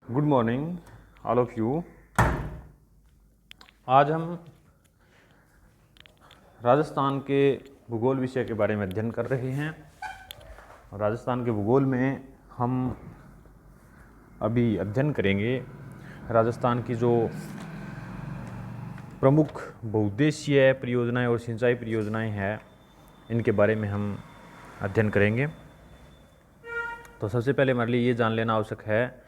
Good morning all of you. आज हम राजस्थान के भूगोल विषय के बारे में अध्ययन कर रहे हैं। और राजस्थान के भूगोल में हम अभी अध्ययन करेंगे राजस्थान की जो प्रमुख बहुउद्देशीय परियोजनाएं और सिंचाई परियोजनाएं हैं, इनके बारे में हम अध्ययन करेंगे। तो सबसे पहले हमारे लिए ये जान लेना आवश्यक है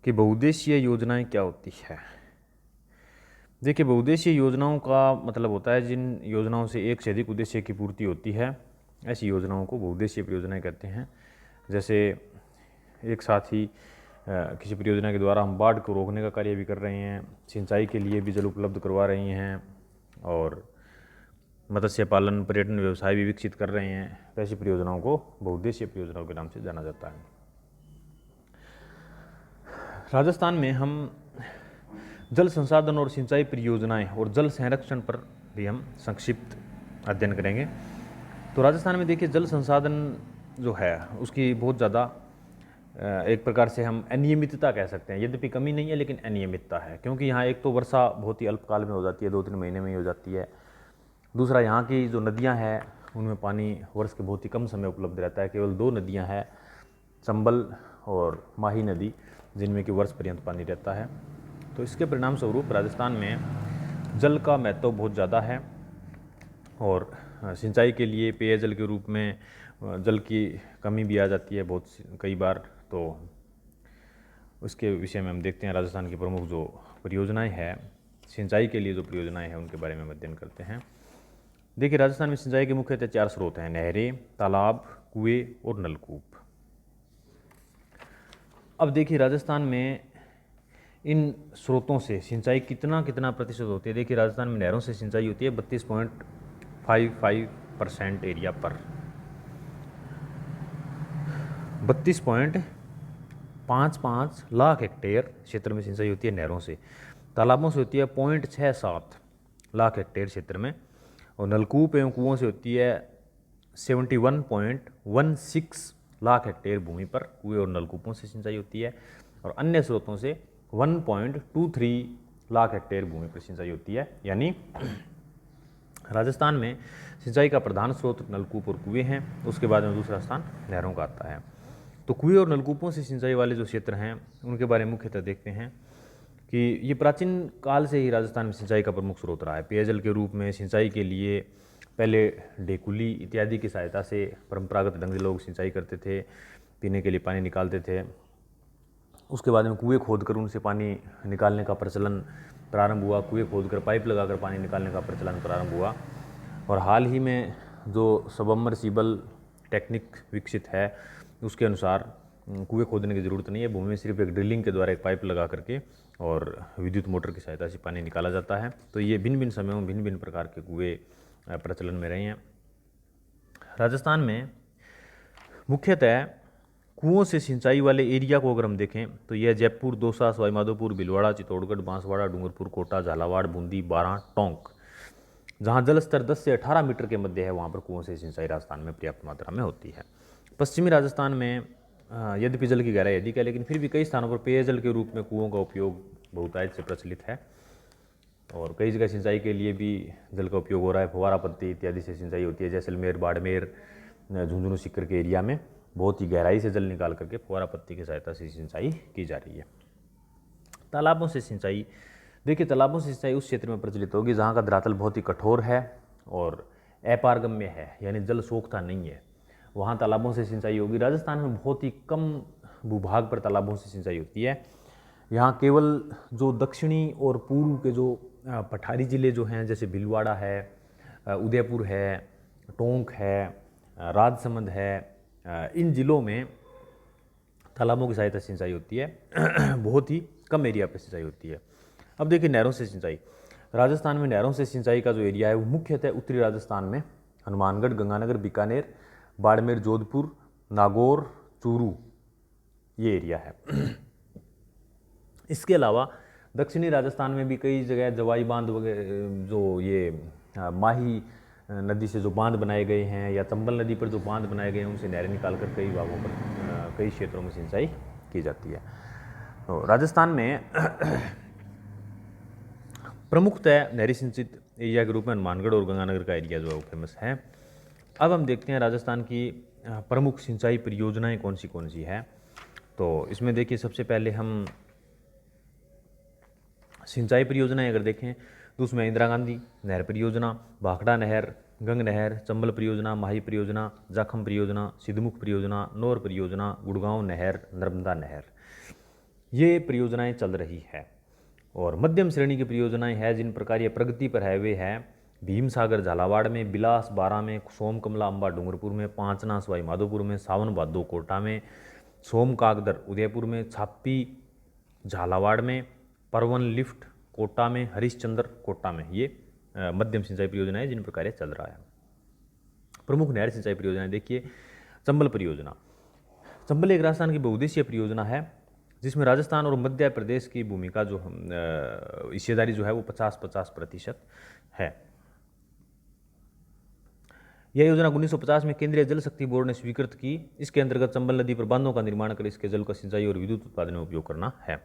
कि बहुउद्देशीय योजनाएं क्या होती है। देखिए, बहुउद्देशीय योजनाओं का मतलब होता है जिन योजनाओं से एक से अधिक उद्देश्य की पूर्ति होती है, ऐसी योजनाओं को बहुउद्देशीय परियोजनाएं कहते हैं। जैसे एक साथ ही किसी परियोजना के द्वारा हम बाढ़ को रोकने का कार्य भी कर रहे हैं, सिंचाई के लिए भी जल उपलब्ध करवा रहे हैं और मत्स्य पालन पर्यटन व्यवसाय भी विकसित कर रहे हैं। तो ऐसी परियोजनाओं को बहुउद्देशीय परियोजनाओं के नाम से जाना जाता है। राजस्थान में हम जल संसाधन और सिंचाई परियोजनाएं और जल संरक्षण पर भी हम संक्षिप्त अध्ययन करेंगे। तो राजस्थान में देखिए, जल संसाधन जो है उसकी बहुत ज़्यादा एक प्रकार से हम अनियमितता कह सकते हैं। यद्यपि कमी नहीं है, लेकिन अनियमितता है, क्योंकि यहाँ एक तो वर्षा बहुत ही अल्पकाल में हो जाती है, 2-3 महीने में ही हो जाती है। दूसरा, यहाँ की जो नदियाँ हैं उनमें पानी वर्ष के बहुत ही कम समय उपलब्ध रहता है। केवल 2 नदियाँ हैं, चंबल और माही नदी, जिनमें कि वर्ष पर्यंत पानी रहता है। तो इसके परिणाम स्वरूप राजस्थान में जल का महत्व बहुत ज़्यादा है और सिंचाई के लिए पेयजल के रूप में जल की कमी भी आ जाती है बहुत कई बार। तो उसके विषय में हम देखते हैं राजस्थान की प्रमुख जो परियोजनाएं हैं, सिंचाई के लिए जो परियोजनाएं हैं, उनके बारे में अध्ययन करते हैं। देखिए, राजस्थान में सिंचाई के मुख्यतः 4 स्रोत हैं: नहरें, तालाब, कुएं और नलकूप। अब देखिए, राजस्थान में इन स्रोतों से सिंचाई कितना प्रतिशत होती है। देखिए, राजस्थान में नहरों से सिंचाई होती है 32.55% एरिया पर। 32.55 लाख हेक्टेयर क्षेत्र में सिंचाई होती है नहरों से। तालाबों से होती है 0.67 लाख हेक्टेयर क्षेत्र में। और नलकूप एवं कुओं से होती है 71.16 लाख हेक्टेयर भूमि पर कुएं और नलकूपों से सिंचाई होती है। और अन्य स्रोतों से 1.23 लाख हेक्टेयर भूमि पर सिंचाई होती है। यानी राजस्थान में सिंचाई का प्रधान स्रोत नलकूप और कुएं हैं। उसके बाद में दूसरा स्थान नहरों का आता है। तो कुएं और नलकूपों से सिंचाई वाले जो क्षेत्र हैं, उनके बारे में मुख्यतः देखते हैं कि ये प्राचीन काल से ही राजस्थान में सिंचाई का प्रमुख स्रोत रहा है। पेयजल के रूप में सिंचाई के लिए पहले ढेकुली इत्यादि की सहायता से परंपरागत ढंग से लोग सिंचाई करते थे, पीने के लिए पानी निकालते थे। उसके बाद में कुएं खोदकर उनसे पानी निकालने का प्रचलन प्रारंभ हुआ। कुएं खोदकर पाइप लगाकर पानी निकालने का प्रचलन प्रारंभ हुआ। और हाल ही में जो सबमर्सिबल टेक्निक विकसित है, उसके अनुसार कुएं खोदने की ज़रूरत नहीं है। भूमि में सिर्फ एक ड्रिलिंग के द्वारा एक पाइप लगा करके और विद्युत मोटर की सहायता से पानी निकाला जाता है। तो ये भिन्न भिन्न समयों में भिन्न भिन्न प्रकार के कुएं प्रचलन में रहे हैं। राजस्थान में मुख्यतः कुओं से सिंचाई वाले एरिया को अगर हम देखें तो यह जयपुर, दौसा, सवाईमाधोपुर, भीलवाड़ा, चित्तौड़गढ़, बांसवाड़ा, डूंगरपुर, कोटा, झालावाड़, बूंदी, बारां, टोंक, जहां जल स्तर 10 से 18 मीटर के मध्य है, वहां पर कुओं से सिंचाई राजस्थान में पर्याप्त मात्रा में होती है। पश्चिमी राजस्थान में यद्यपि जल की गहराई अधिक है, लेकिन फिर भी कई स्थानों पर पेयजल के रूप में कुओं का उपयोग बहुतायत से प्रचलित है। और कई जगह सिंचाई के लिए भी जल का उपयोग हो रहा है। फुवारा पत्ती इत्यादि से सिंचाई होती है। जैसलमेर, बाड़मेर, झुंझुनू, सीकर के एरिया में बहुत ही गहराई से जल निकाल करके फुवारा पत्ती की सहायता से सिंचाई की जा रही है। तालाबों से सिंचाई, देखिए, तालाबों से सिंचाई उस क्षेत्र में प्रचलित होगी जहाँ का धरातल बहुत ही कठोर है और अपारगम्य है, यानी जल सोखता नहीं है, वहाँ तालाबों से सिंचाई होगी। राजस्थान में बहुत ही कम भूभाग पर तालाबों से सिंचाई होती है। यहाँ केवल जो दक्षिणी और पूर्व के जो पठारी ज़िले जो हैं, जैसे भीलवाड़ा है, उदयपुर है, टोंक है, राजसमंद है, इन ज़िलों में तालाबों की सहायता से सिंचाई होती है। बहुत ही कम एरिया पर सिंचाई होती है। अब देखिए, नहरों से सिंचाई। राजस्थान में नहरों से सिंचाई का जो एरिया है वो मुख्यतः उत्तरी राजस्थान में हनुमानगढ़, गंगानगर, बीकानेर, बाड़मेर, जोधपुर, नागौर, चूरू, ये एरिया है। इसके अलावा दक्षिणी राजस्थान में भी कई जगह जवाई बांध वगैरह, जो ये माही नदी से जो बांध बनाए गए हैं या चंबल नदी पर जो बांध बनाए गए हैं, उनसे नहरें निकालकर कई भागों पर कई क्षेत्रों में सिंचाई की जाती है। तो राजस्थान में प्रमुखतः नहरी सिंचित एरिया के रूप में हनुमानगढ़ और गंगानगर का एरिया जो है वो फेमस है। अब हम देखते हैं राजस्थान की प्रमुख सिंचाई परियोजनाएं कौन सी है। तो इसमें देखिए सबसे पहले हम सिंचाई परियोजनाएं अगर देखें तो उसमें इंदिरा गांधी नहर परियोजना, भाखड़ा नहर, गंग नहर, चंबल परियोजना, माही परियोजना, जाखम परियोजना, सिद्धमुख परियोजना, नौर परियोजना, गुड़गांव नहर, नर्मदा नहर, ये परियोजनाएं चल रही है। और मध्यम श्रेणी की परियोजनाएं हैं जिन प्रकार ये प्रगति पर है वे हैं भीम सागर झालावाड़ में, बिलास बारा में, सोम कमला अम्बा डूंगरपुर में, पांचना सवाई माधोपुर में, सावन भादो कोटा में, सोम कागदर उदयपुर में, छापी झालावाड़ में, परवन लिफ्ट कोटा में, हरिश्चंद्र कोटा में, ये मध्यम सिंचाई परियोजनाएं जिन प्रकार चल रहा है। प्रमुख नहर सिंचाई परियोजनाएं देखिए चंबल परियोजना। चंबल एक राजस्थान की बहुउद्देशीय परियोजना है जिसमें राजस्थान और मध्य प्रदेश की भूमिका जो हिस्सेदारी जो है वो 50-50% है। यह योजना 1950 में केंद्रीय जल शक्ति बोर्ड ने स्वीकृत की। इसके अंतर्गत चंबल नदी पर बांधों का निर्माण कर इसके जल का सिंचाई और विद्युत उत्पादन में उपयोग करना है।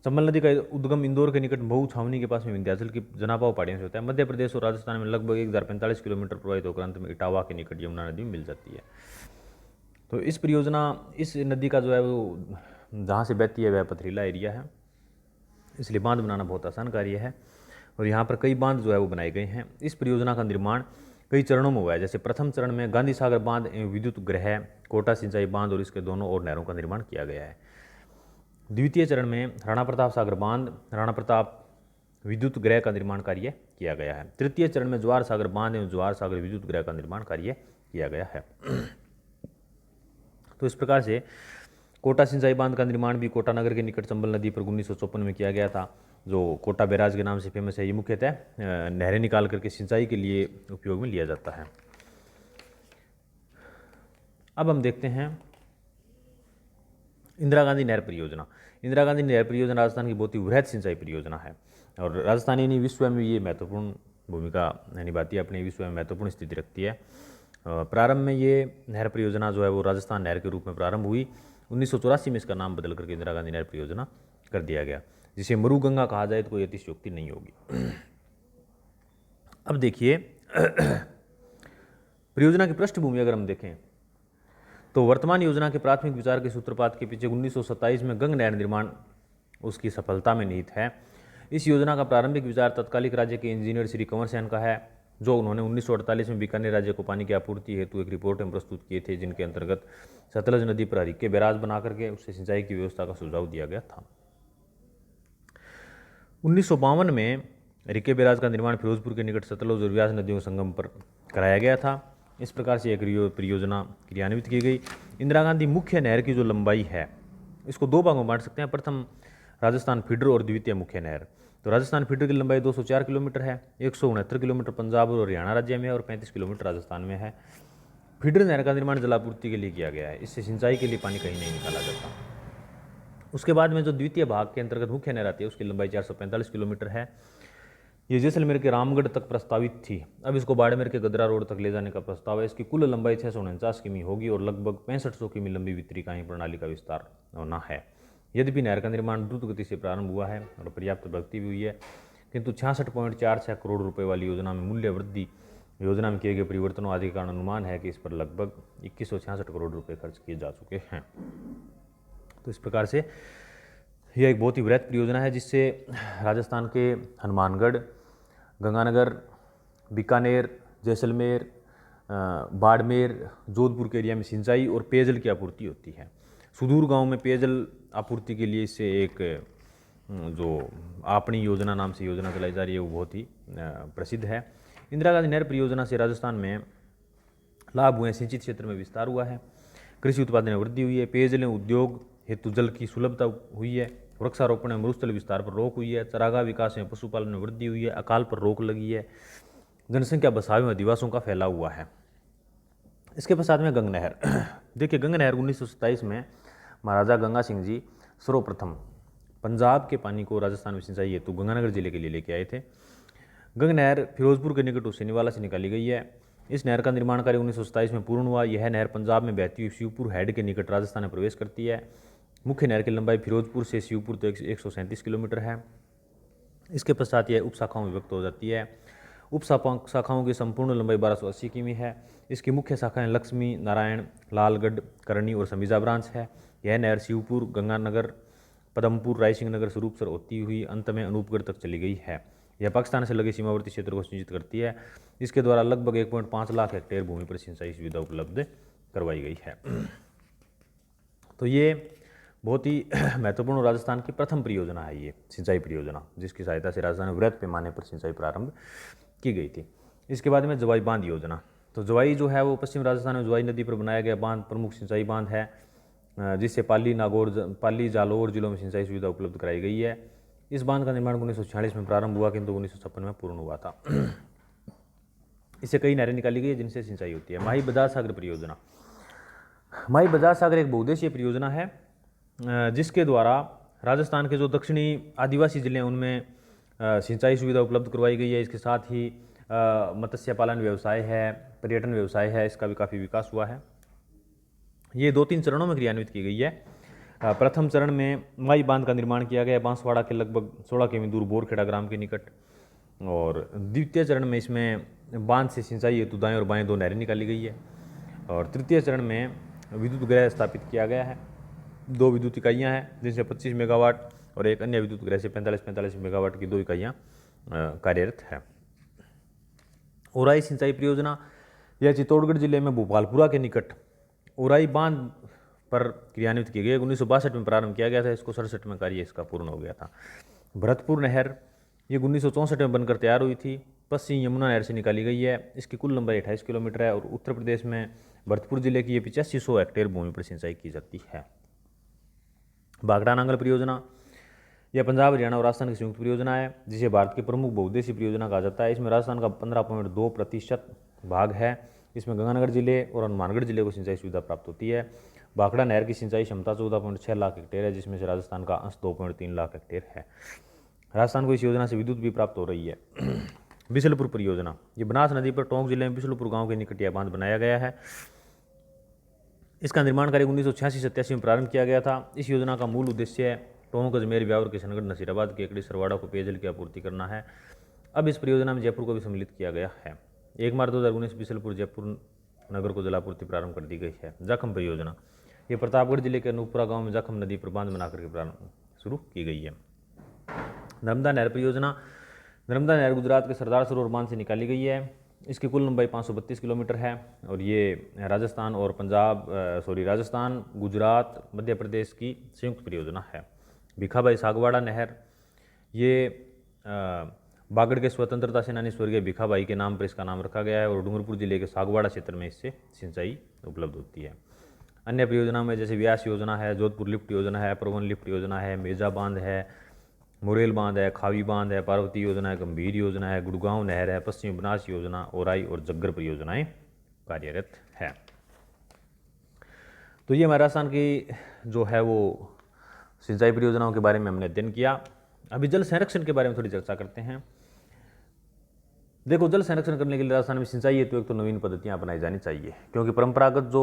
चंबल नदी का उद्गम इंदौर के निकट मऊ छावनी के पास में विंध्याचल की जनापाव पहाड़ियों से होता है। मध्य प्रदेश और राजस्थान में लगभग 1045 किलोमीटर प्रवाहित होकर अंत में इटावा के निकट यमुना नदी में मिल जाती है। तो इस नदी का जो है वो जहाँ से बहती है वह पथरीला एरिया है, इसलिए बांध बनाना बहुत आसान कार्य है और यहाँ पर कई बांध जो है वो बनाए गए हैं। इस परियोजना का निर्माण कई चरणों में हुआ है। जैसे प्रथम चरण में गांधी सागर बांध एवं विद्युत गृह, कोटा सिंचाई बांध और इसके दोनों और नहरों का निर्माण किया गया है। द्वितीय चरण में राणा प्रताप सागर बांध, राणा प्रताप विद्युत गृह का निर्माण कार्य किया गया है। तृतीय चरण में जवाहर सागर बांध एवं जवाहर सागर विद्युत गृह का निर्माण कार्य किया गया है। तो इस प्रकार से कोटा सिंचाई बांध का निर्माण भी कोटा नगर के निकट चंबल नदी पर 1954 में किया गया था, जो कोटा बैराज के नाम से फेमस है। ये मुख्यतः नहरें निकाल करके सिंचाई के लिए उपयोग में लिया जाता है। अब हम देखते हैं इंदिरा गांधी नहर परियोजना। इंदिरा गांधी नहर परियोजना राजस्थान की बहुत ही वृहद सिंचाई परियोजना है और राजस्थान यानी विश्व में ये महत्वपूर्ण भूमिका निभाती है, अपने विश्व में महत्वपूर्ण स्थिति रखती है। प्रारंभ में ये नहर परियोजना जो है वो राजस्थान नहर के रूप में प्रारंभ हुई। 1984 में इसका नाम बदल करके इंदिरा गांधी नहर परियोजना कर दिया गया। जिसे मरुगंगा कहा जाए तो कोई अतिशयोक्ति नहीं होगी। अब देखिए परियोजना की पृष्ठभूमि अगर हम देखें तो वर्तमान योजना के प्राथमिक विचार के सूत्रपात के पीछे 1927 में गंग नहर निर्माण उसकी सफलता में निहित है। इस योजना का प्रारंभिक विचार तत्कालिक राज्य के इंजीनियर श्री कंवर सेन का है, जो उन्होंने 1948 में बीकानेर राज्य को पानी की आपूर्ति हेतु एक रिपोर्ट में प्रस्तुत किए थे, जिनके अंतर्गत सतलज नदी पर हरिके बैराज बना करके उससे सिंचाई की व्यवस्था का सुझाव दिया गया था। 1952 में हरिके बैराज का निर्माण फिरोजपुर के निकट सतलज और व्यास नदियों के संगम पर कराया गया था। इस प्रकार से एक परियोजना क्रियान्वित की गई। इंदिरा गांधी मुख्य नहर की जो लंबाई है इसको दो भागों में बांट सकते हैं। प्रथम राजस्थान फीडर और द्वितीय मुख्य नहर। तो राजस्थान फीडर की लंबाई 204 किलोमीटर है, 169 किलोमीटर पंजाब और हरियाणा राज्य में और 35 किलोमीटर राजस्थान में है। फीडर नहर का निर्माण जलापूर्ति के लिए किया गया है, इससे सिंचाई के लिए पानी कहीं नहीं निकाला जाता। उसके बाद में जो द्वितीय भाग के अंतर्गत मुख्य नहर आती है उसकी लंबाई 445 किलोमीटर है। ये जैसलमेर के रामगढ़ तक प्रस्तावित थी, अब इसको बाड़मेर के गदरा रोड तक ले जाने का प्रस्ताव है। इसकी कुल लंबाई 649 किमी होगी और लगभग 6500 किमी लंबी वितरिकाएं प्रणाली का विस्तार होना है। यद्यपि नहर का निर्माण द्रुत गति से प्रारंभ हुआ है और पर्याप्त प्रगति भी हुई है, किंतु 66.46 करोड़ रुपए वाली योजना में मूल्य वृद्धि, योजना में किए गए परिवर्तनों आदि के कारण अनुमान है कि इस पर लगभग 2166 करोड़ रुपए खर्च किए जा चुके हैं। तो इस प्रकार से यह एक बहुत ही वृहद परियोजना है जिससे राजस्थान के हनुमानगढ़, गंगानगर, बीकानेर, जैसलमेर, बाड़मेर, जोधपुर के एरिया में सिंचाई और पेयजल की आपूर्ति होती है। सुदूर गांव में पेयजल आपूर्ति के लिए इससे एक जो आपनी योजना नाम से योजना चलाई जा रही है वो बहुत ही प्रसिद्ध है। इंदिरा गांधी नहर परियोजना से राजस्थान में लाभ हुए, सिंचित क्षेत्र में विस्तार हुआ है, कृषि उत्पादन में वृद्धि हुई है, पेयजल उद्योग हेतु जल की सुलभता हुई है, वृक्षारोपण में मरुस्थल विस्तार पर रोक हुई है, चारागाह विकास में पशुपालन में वृद्धि हुई है, अकाल पर रोक लगी है, जनसंख्या बसाव में अधिवासों का फैलाव हुआ है। इसके पश्चात में गंग नहर। देखिए गंग नहर 1927 में महाराजा गंगा सिंह जी सर्वप्रथम पंजाब के पानी को राजस्थान में सिंचाई हेतु गंगानगर जिले के लिए लेके आए थे। गंग नहर फिरोजपुर के निकट हुसैनीवाला से निकाली गई है। इस नहर का निर्माण कार्य 1927 में पूर्ण हुआ। यह नहर पंजाब में बहती हुई शिवपुर हेड के निकट राजस्थान में प्रवेश करती है। मुख्य नहर की लंबाई फिरोजपुर से शिवपुर तक 137 किलोमीटर है। इसके पश्चात यह उप शाखाओं में विभक्त हो जाती है। उप शाखाओं की संपूर्ण लंबाई 1280 किमी है। इसकी मुख्य शाखाएं लक्ष्मी, नारायण, लालगढ़, करनी और समीजा ब्रांच है। यह नहर शिवपुर, गंगानगर, पदमपुर, रायसिंह नगर स्वरूपसर होती हुई अंत में अनूपगढ़ तक चली गई है। यह पाकिस्तान से लगे सीमावर्ती क्षेत्र को सिंचित करती है। इसके द्वारा लगभग 1.5 लाख हेक्टेयर भूमि पर सिंचाई सुविधा उपलब्ध करवाई गई है। तो ये बहुत ही महत्वपूर्ण राजस्थान की प्रथम परियोजना है, ये सिंचाई परियोजना, जिसकी सहायता से राजस्थान में वृहद पैमाने पर सिंचाई प्रारंभ की गई थी। इसके बाद में जवाई बांध योजना। तो जवाई जो है वो पश्चिम राजस्थान में जवाई नदी पर बनाया गया बांध प्रमुख सिंचाई बांध है, जिससे पाली जालौर जिलों में सिंचाई सुविधा उपलब्ध कराई गई है। इस बांध का निर्माण 1946 में प्रारंभ हुआ, किंतु 1956 में पूर्ण हुआ था। इससे कई नहरें निकाली गई जिनसे सिंचाई होती है। माही बजाज सागर परियोजना। माही बजाज सागर एक बहुउद्देशीय परियोजना है, जिसके द्वारा राजस्थान के जो दक्षिणी आदिवासी जिले हैं उनमें सिंचाई सुविधा उपलब्ध करवाई गई है। इसके साथ ही मत्स्य पालन व्यवसाय है, पर्यटन व्यवसाय है, इसका भी काफ़ी विकास हुआ है। ये 2-3 चरणों में क्रियान्वित की गई है। प्रथम चरण में माई बांध का निर्माण किया गया बांसवाड़ा के लगभग 16 किमी दूर बोरखेड़ा ग्राम के निकट, और द्वितीय चरण में इसमें बांध से सिंचाई हेतु दाएं और बाएं 2 नहरें निकाली गई है, और तृतीय चरण में विद्युत गृह स्थापित किया गया है। 2 विद्युत इकाइयाँ हैं जिनसे 25 मेगावाट और एक अन्य विद्युत गृह से 45 मेगावाट की 2 इकाइयाँ कार्यरत है। ओराई सिंचाई परियोजना, यह चित्तौड़गढ़ जिले में भोपालपुरा के निकट ओराई बांध पर क्रियान्वित की गई। 1962 में प्रारंभ किया गया था, इसको 67 में कार्य इसका पूर्ण हो गया था। भरतपुर नहर, ये 1964 में बनकर तैयार हुई थी, पश्चिम यमुना नहर से निकाली गई है। इसकी कुल लंबाई 28 किलोमीटर है और उत्तर प्रदेश में भरतपुर जिले की ये 8500 हेक्टेयर भूमि पर सिंचाई की जाती है। भाखड़ा नांगल परियोजना, यह पंजाब, हरियाणा और राजस्थान की संयुक्त परियोजना है, जिसे भारत की प्रमुख बहुउद्देशीय परियोजना कहा जाता है। इसमें राजस्थान का 15.2% भाग है। इसमें गंगानगर जिले और हनुमानगढ़ जिले को सिंचाई सुविधा प्राप्त होती है। भाखड़ा नहर की सिंचाई क्षमता 14.6 लाख हेक्टेयर है, जिसमें से राजस्थान का अंश 2.3 लाख हेक्टेयर है। राजस्थान को इस योजना से विद्युत भी प्राप्त हो रही है। बिसलपुर परियोजना, ये बनास नदी पर टोंक जिले में बिसलपुर गांव के निकट यह बांध बनाया गया है। इसका निर्माण कार्य 1986-87 में प्रारंभ किया गया था। इस योजना का मूल उद्देश्य टोंक, अजमेर, ब्यावर, किशनगढ़, नसीराबाद, केकड़ी, सरवाड़ा को पेयजल की आपूर्ति करना है। अब इस परियोजना में जयपुर को भी सम्मिलित किया गया है। 1 मार्च 2019 बिसलपुर जयपुर नगर को जलापूर्ति प्रारंभ कर दी गई है। जाखम परियोजना, ये प्रतापगढ़ जिले के अनूपपुरा गांव में जाखम नदी पर बांध बनाकर के प्रारंभ शुरू की गई है। नर्मदा नहर परियोजना, नर्मदा नहर गुजरात के सरदार सरोवर बांध से निकाली गई है। इसकी कुल लंबाई 532 किलोमीटर है और ये राजस्थान, गुजरात, मध्य प्रदेश की संयुक्त परियोजना है। भिखाबाई सागवाड़ा नहर, ये बागड़ के स्वतंत्रता सेनानी स्वर्गीय भिखाबाई के नाम पर इसका नाम रखा गया है और डूंगरपुर जिले के सागवाड़ा क्षेत्र में इससे सिंचाई उपलब्ध होती है। अन्य परियोजना में जैसे व्यास योजना है, जोधपुर लिफ्ट योजना है, परवन लिफ्ट योजना है, मेजा बांध है, मुरेल बांध है, खावी बांध है, पार्वती योजना है, गंभीर योजना है, गुड़गांव नहर है, पश्चिमी बनास योजना, ओराई और जग्गर परियोजनाएं कार्यरत है। तो ये हमारे राजस्थान की जो है वो सिंचाई परियोजनाओं के बारे में हमने अध्ययन किया। अभी जल संरक्षण के बारे में थोड़ी चर्चा करते हैं। देखो, जल संरक्षण करने के लिए राजस्थान में सिंचाई हेतु एक तो नवीन पद्धतियां अपनाई जानी चाहिए, क्योंकि परंपरागत जो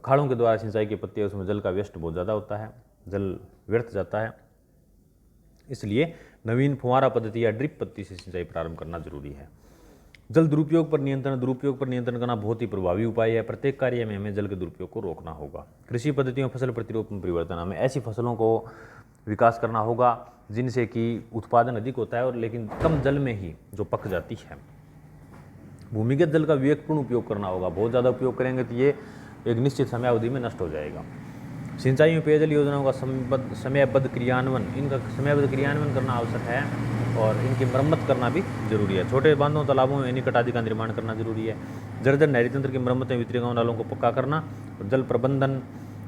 खाड़ों के द्वारा सिंचाई की पद्धति है उसमें जल का व्यस्त बहुत ज़्यादा होता है, जल व्यर्थ जाता है। इसलिए नवीन फुहारा पद्धति या ड्रिप पद्धति से सिंचाई प्रारंभ करना जरूरी है। जल दुरुपयोग पर नियंत्रण करना बहुत ही प्रभावी उपाय है। प्रत्येक कार्य में हमें जल के दुरुपयोग को रोकना होगा। कृषि पद्धतियों, फसल प्रतिरोपण परिवर्तन, हमें ऐसी फसलों को विकास करना होगा जिनसे कि उत्पादन अधिक होता है और लेकिन कम जल में ही जो पक जाती है। भूमिगत जल का विवेकपूर्ण उपयोग करना होगा। बहुत ज़्यादा उपयोग करेंगे तो ये एक निश्चित समय अवधि में नष्ट हो जाएगा। सिंचाई में पेयजल योजनाओं का समयबद्ध क्रियान्वयन करना आवश्यक है और इनकी मरम्मत करना भी जरूरी है। छोटे बांधों, तालाबों में एनीकट आदि का निर्माण करना जरूरी है। जर्जर नहरी तंत्र की मरम्मत में वितरित गाँव नालों को पक्का करना और जल प्रबंधन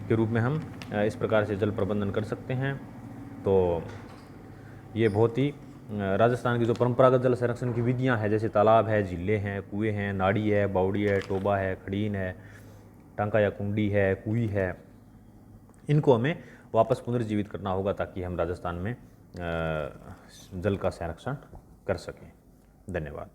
के रूप में हम इस प्रकार से जल प्रबंधन कर सकते हैं। तो ये बहुत ही राजस्थान की जो परंपरागत जल संरक्षण की विधियां हैं, जैसे तालाब है, झीलें हैं, कुएं हैं, नाड़ी है, बावड़ी है, टोबा है, खड़ीन है, टांका या कुंडी है, कुई है, इनको हमें वापस पुनर्जीवित करना होगा ताकि हम राजस्थान में जल का संरक्षण कर सकें। धन्यवाद।